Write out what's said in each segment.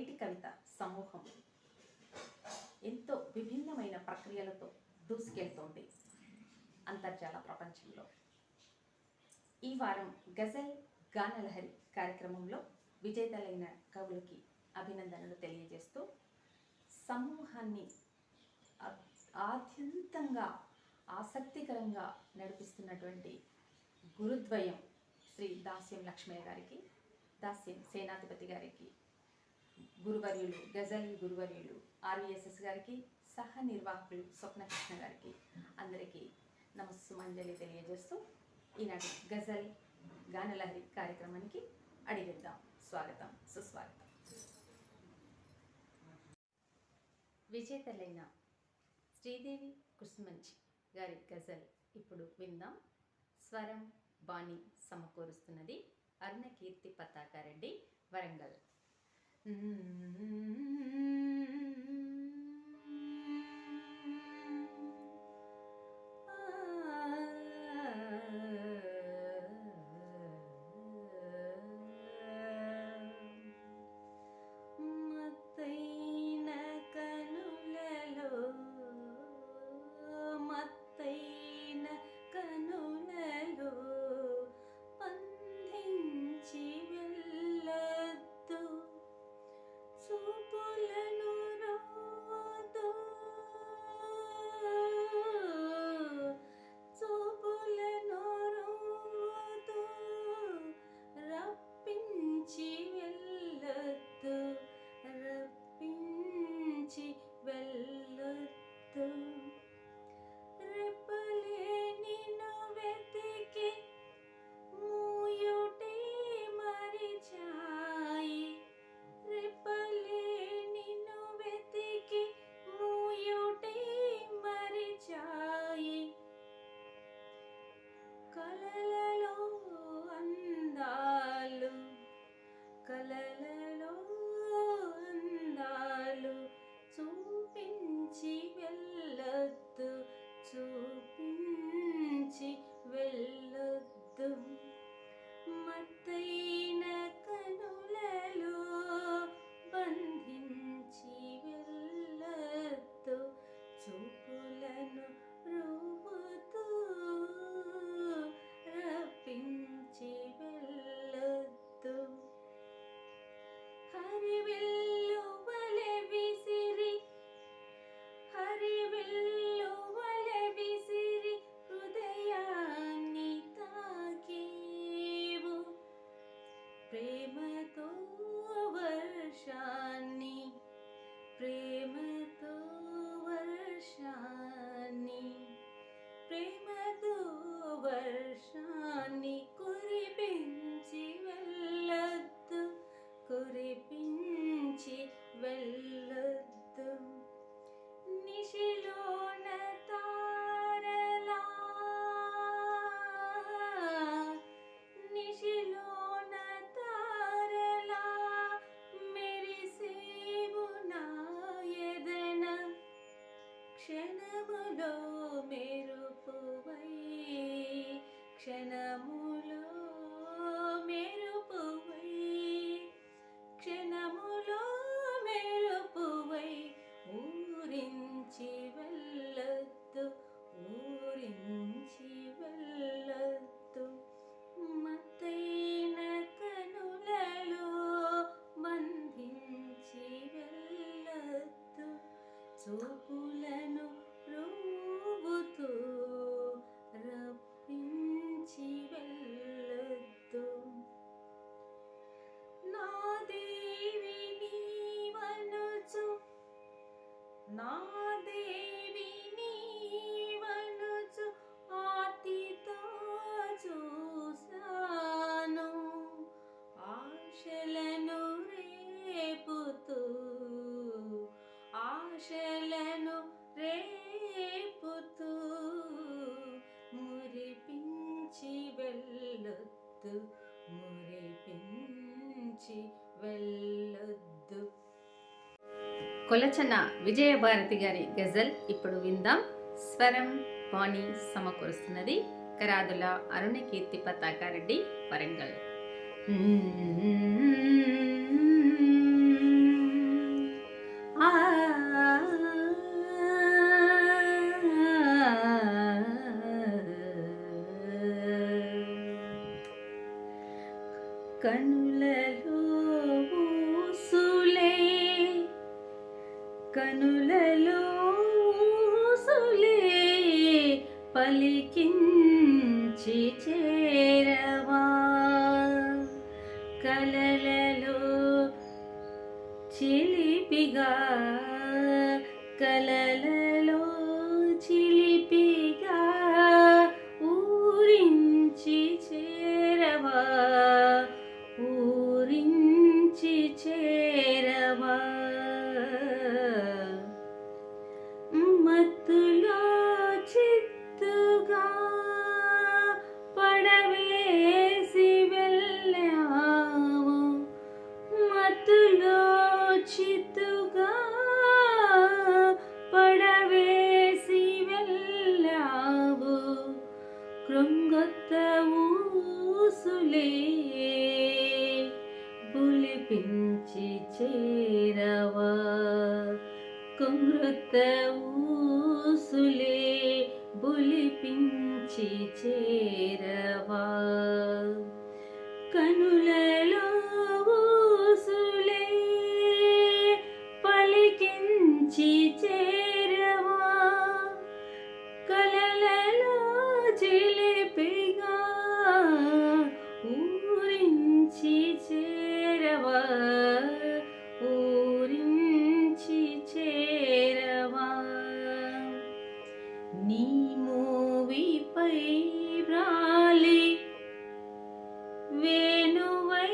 నేటి కవిత సమూహం ఎంతో విభిన్నమైన ప్రక్రియలతో దూసుకెళ్తోంది అంతర్జాల ప్రపంచంలో. ఈ వారం గజల్ గానలహరి కార్యక్రమంలో విజేతలైన కవులకి అభినందనలు తెలియజేస్తూ సమూహాన్ని ఆద్యంతంగా ఆసక్తికరంగా నడిపిస్తున్నటువంటి గురుద్వయం శ్రీ దాస్యం లక్ష్మయ్య గారికి, దాస్యం సేనాధిపతి గారికి, గురువర్యులు గజల్ గురువర్యులు ఆర్వీఎస్ఎస్ గారికి, సహ నిర్వాహకులు స్వప్నకృష్ణ గారికి అందరికీ నమస్సుమంజలి తెలియజేస్తూ ఈనాటి గజల్ గానలహరి కార్యక్రమానికి అడిగిద్దాం. స్వాగతం, సుస్వాగతం. విజేతలైన శ్రీదేవి కుసుమంచి గారి గజల్ ఇప్పుడు విందాం. స్వరం బాణి సమకూరుస్తున్నది అరుణకీర్తి పతాకారెడ్డి, వరంగల్. చూపులను రువ్వుతూ రప్పించి వెళ్ళొద్దు. నా దేవి నీవనుచు, నా దేవి నీవనుచు ఆర్తితో చూసాను. ఆశలను రేపుతూ, ఆశలను రేపుతూ మురిపించి వెళ్ళొద్దు, మురిపించి వెళ్ళొద్దు. కొలచన విజయభారతి గారి గజల్ ఇప్పుడు విందాం. స్వరం వాణి సమకూరుస్తున్నది కరాదుల అరుణకీర్తి పతాకారెడ్డి, వరంగల్. కనులలో ఊసులే కనులలో ఊసులే పలికించి చేరవా కలలలో చిలిపిగా కలలలో చిలిపిగా ఊరించి చేరవా ఊరించి చేరవా మత్తులో చిత్తుగా పడవేసి వెళ్ళావు మత్తులో చిత్తుగా పడవేసి వెళ్ళావు కృంగొత్త ఊసులే బులిపించి చేరవా కృంగొత్త ఊసులే బులిపించి చేరవా కనులలో ఊసులే పలికించి చేరవా కలలలో చిలిపిగా ఊరించి చేరవా ఊరించి చేరవా నీ మోవిపై వ్రాలి వేణువై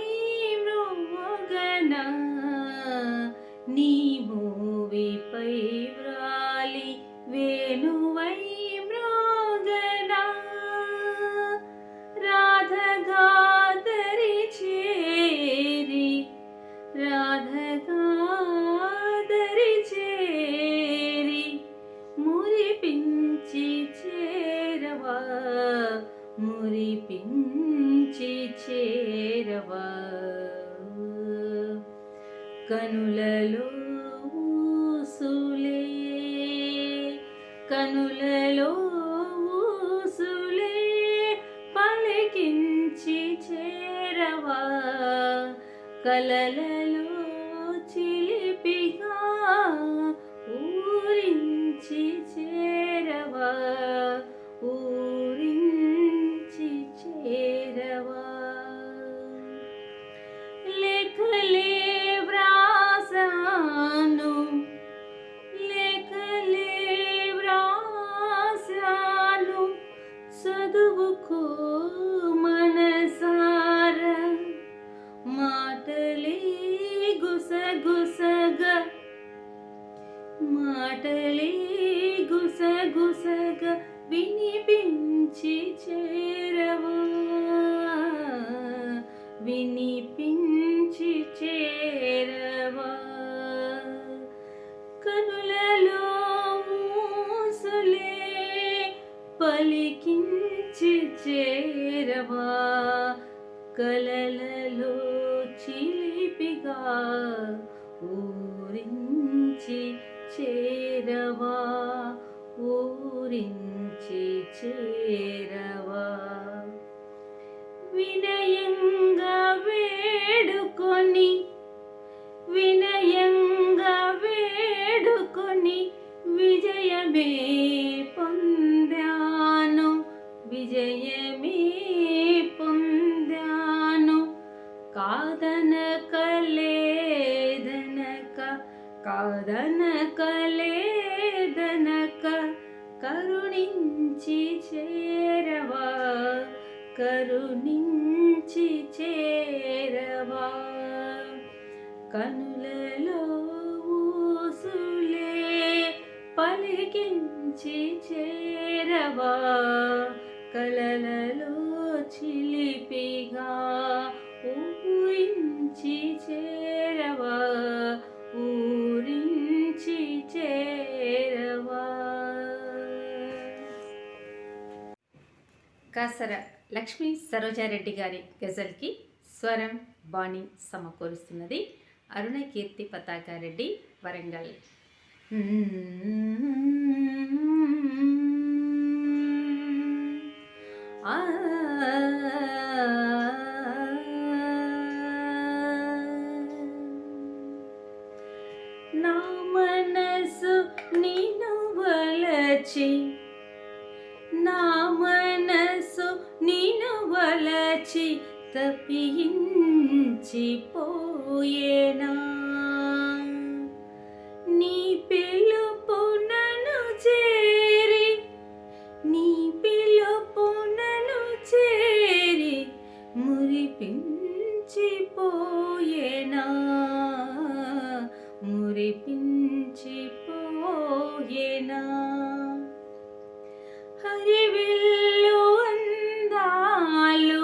మృగనా నీ మోవిపై వ్రాలి వేణువై మృగనా రాధగాదరి చేరి రాధగాదరి చేరి మురిపించి చేరవా మురిపించి చేరవా కనులలో ఊసులే కనులలో ఊసులే పలికించి చేరవా కలలలో చిలిపిగా ఊరించి చేరవా ఊరించి చేరవా లేఖలే వ్రాసాను లేఖలే వ్రాసాను చదువుకో మనసారా మాటలే గుసగుసగా మాటలే గుసగుసగా వినిపించి చేరవా వినిపించి చేరవా కనులలో ఊసులే పలికించి చేరవా కలలలో చిలిపిగా ఊరించి చేరవా ఊరించి చేరవా వినయంగా వేడుకొని వినయంగా వేడుకొని విజయమే పొందాను విజయమే పొందాను కాదనక లేదనక కాదనక లేదనక కరుణించి చేరవా కరుణించి చేరవా కనులలో ఊసులే పలికించి చేరవా కలలలో చిలిపిగా ఊరించి చేరవా ఊరించి చేరవా. కాసర లక్ష్మీ సరోజారెడ్డి గారి గజల్కి స్వరం బాణి సమకూరుస్తున్నది అరుణకీర్తి పతాకారెడ్డి, వరంగల్. వలచి తప్పించిపోయేనా నీ పిలుపు నన్ను చేరి నీ పిలుపు నన్ను చేరి మురిపించిపోయేనా మురిపించిపోయేనా హరివిల్లు అందాలు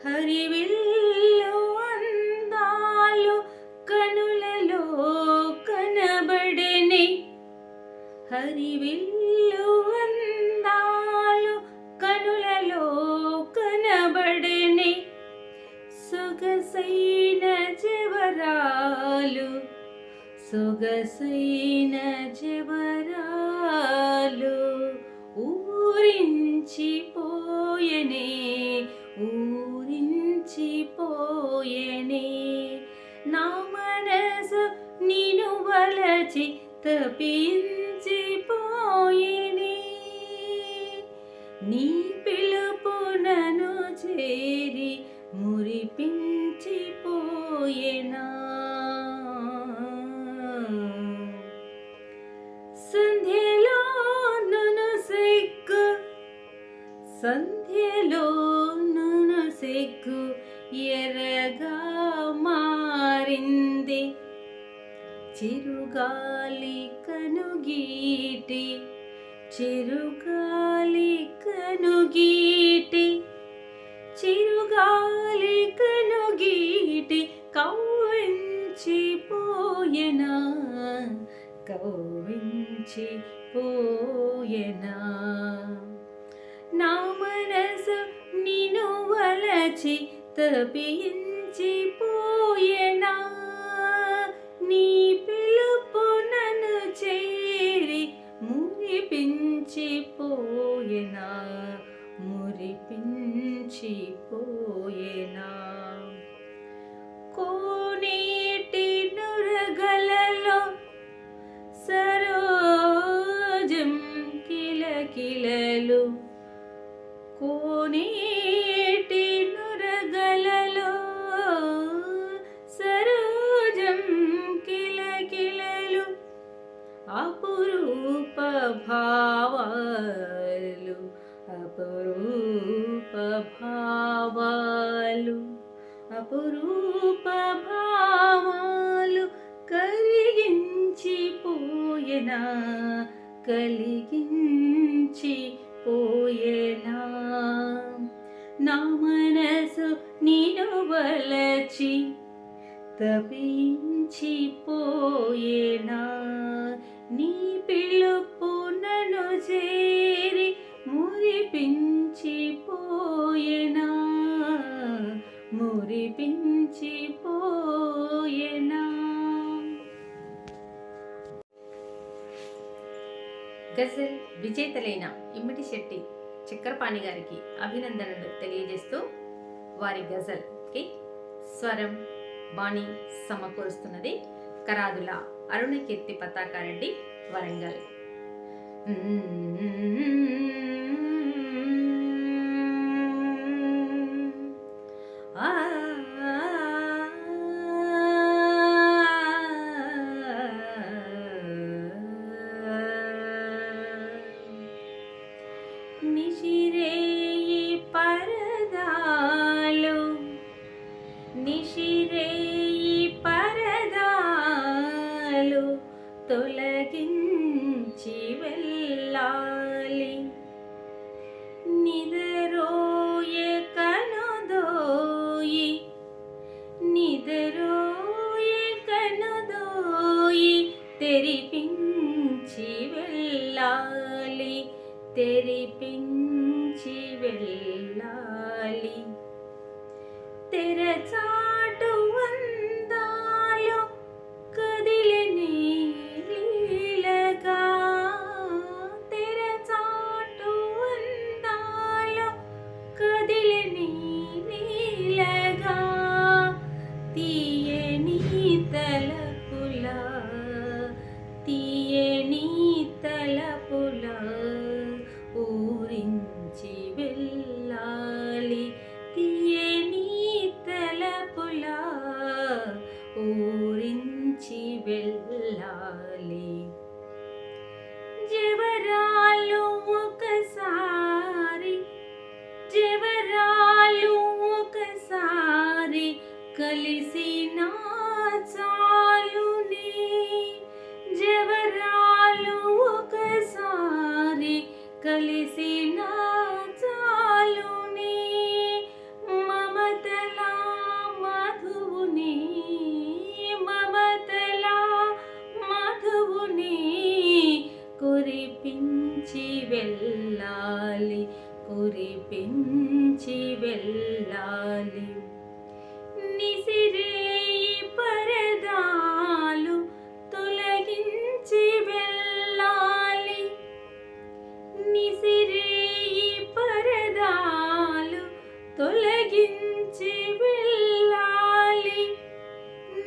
హరివిల్లు అందాలు కనులలో కనబడని హరివిల్లు అందాలు కనులలో కనబడని సొగసైన జవరాలు సొగసైన జవరాలు ఊరించిపోయనే ఊరించిపోయనే నా మనసు నిన్ను వలచి తప్పించిపోయనే నీ పిలుపు నన్ను చేరి మురిపించిపోయేనా సంధ్యలో నన్ను సిగ్గు సంధ్యలో నన్ను సిగ్గు ఎర్రగా మారింది చిరుగాలి కనుగీటి చిరుగాలి కనుగీటి చిరుగాలి కనుగీటి కవ్వించిపోయెనా కవ్వించిపోయెనా నా మనసు నిన్ను వలచి తప్పించిపోయెనా నీ పిలుపు నన్ను చేరి మురిపించిపోయెనా మురిపించిపోయెనా కోనేటి నురగలలో సరోజం కిలకిలలు కోనేటి నురగలలో సరోజం కిలకిలలు అపురూప భావాలు అపురూప భావాలు అపురూప భావాలు కలిగించిపోయెనా కలిగించిపోయెనా నా మనసు నిన్ను వలచి తప్పించిపోయెనా నీ పిలుపు నన్ను చేరి మురిపించిపోయెనా మురిపించిపోయెనా గజల్ విజేతలైన ఇమ్మటి శెట్టి చక్రపాణి గారికి అభినందనలు తెలియజేస్తూ వారి గజల్కి స్వరం బాణి సమకూరుస్తున్నది కరాదుల అరుణకీర్తి పతాకారెడ్డి వరంగల్. నిశిరేయి పరదాలు నిశిరేయి పరదాలు తొలగించి వెళ్ళాలి నిదరోయే కనుదోయి నిదరోయే కనుదోయి తెరిపించి వెళ్ళాలి తెరిపించి వెళ్ళాలి తెరచాటు అందాలు కదిలిని లీలగా తెరచాటు అందాలు కదిలిని లీలగా తీయని తలపుల తీయని తలపుల ఊరించి వెళ్ళాలి తొలగించి వెళ్ళాలి. నిసిరేయి పరదాలు తొలగించి వెళ్ళాలి. నిసిరేయి పరదాలు తొలగించి వెళ్ళాలి.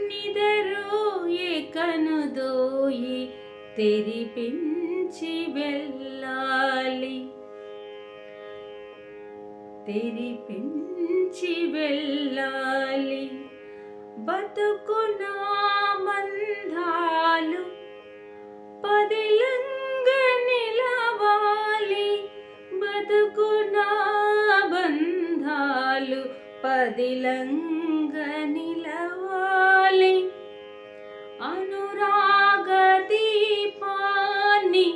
నిదరోయే కనుదోయి తెరిపించి వెళ్ళాలి. తెరిపించి వెళ్ళాలి. బతుకునా బంధాలు పదిలంగా నిలవాలి. బతుకునా బంధాలు పదిలంగా నిలవాలి. అనురాగ దీపాన్ని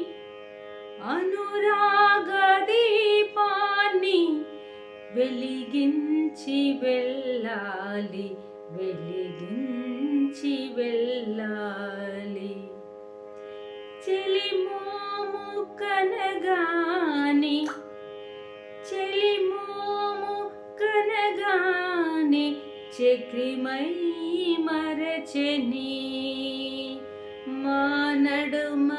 వెలిగించి వెళ్ళాలి. వెలిగించి వెళ్ళాలి. చెలిమోము కనగానే చక్రిమై మరచెని. మానడుమ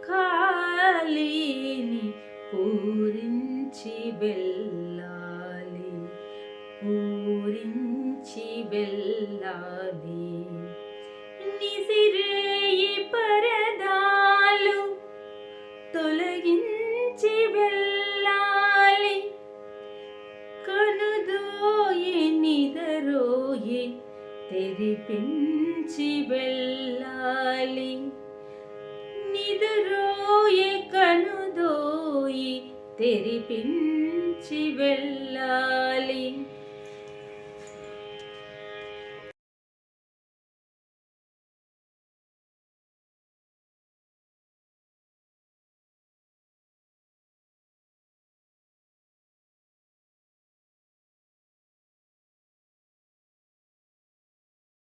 ఖాళీని పూరించి వెళ్ళాలి. పూరించి వెళ్ళాలి. నిసిరేయి పరదాలు తొలగించి వెళ్ళాలి. కనుదోయి నిదరోయి తెరిపించి వెళ్ళాలి. నిదరోయే కనుదోయి తెరిపించి వెళ్ళాలి.